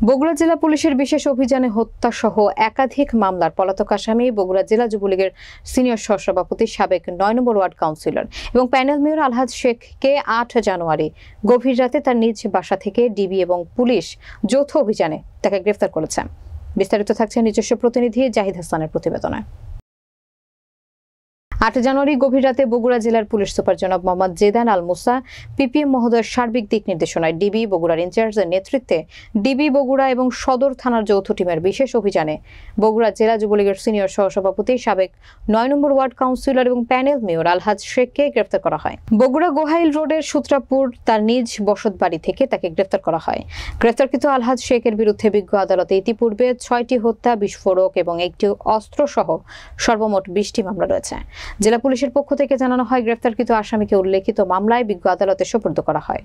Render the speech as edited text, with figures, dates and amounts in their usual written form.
বগুড়া জেলা পুলিশের বিশেষ অভিযানে হত্যা সহ একাধিক মামলার পলাতক আসামি বগুড়া জেলা যুবলীগের সিনিয়র সহসভাপতি সাবেক ৯ নম্বর ওয়ার্ড কাউন্সিলর এবং প্যানেল মেয়র আলহাজ শেখকে ৮ জানুয়ারি গভীর রাতে তার নিজ বাসা থেকে ডিবি এবং পুলিশ যৌথ অভিযানে তাকে গ্রেফতার করেছে। বিস্তারিত থাকছে নিজস্ব প্রতিনিধি জাহিদ হাসানের প্রতিবেদনে। ৮ জানুয়ারি গভীর রাতে বগুড়া জেলার পুলিশ সুপার জনাব মোহাম্মদ জেদান আল মুসা পিপিএম মহোদয়ের সার্বিক দিক নির্দেশনায় ডিবি বগুড়ার ইনচার্জের নেতৃত্বে ডিবি বগুড়া এবং সদর থানার যৌথ টিমের বিশেষ অভিযানে বগুড়া জেলা যুবলীগের সিনিয়র সহসভাপতি সাবেক ৯ নম্বর ওয়ার্ড কাউন্সিলর এবং প্যানেল মেয়র আলহাজ শেখকে গ্রেফতার করা হয়। বগুড়া গোহাইল রোডের সূত্রাপুর তার নিজ বসত বাড়ি থেকে তাকে গ্রেফতার করা হয়। গ্রেফতারকৃত আলহাজ শেখের বিরুদ্ধে বিজ্ঞ আদালতে ইতিপূর্বে ৬টি হত্যা, বিস্ফোরক এবং একটি অস্ত্র সহ সর্বমোট ২০টি মামলা রয়েছে। জেলা পুলিশের পক্ষ থেকে জানানো হয়, গ্রেফতারকৃত আসামিকে উল্লেখিত মামলায় বিজ্ঞ আদালতে সোপর্দ করা হয়।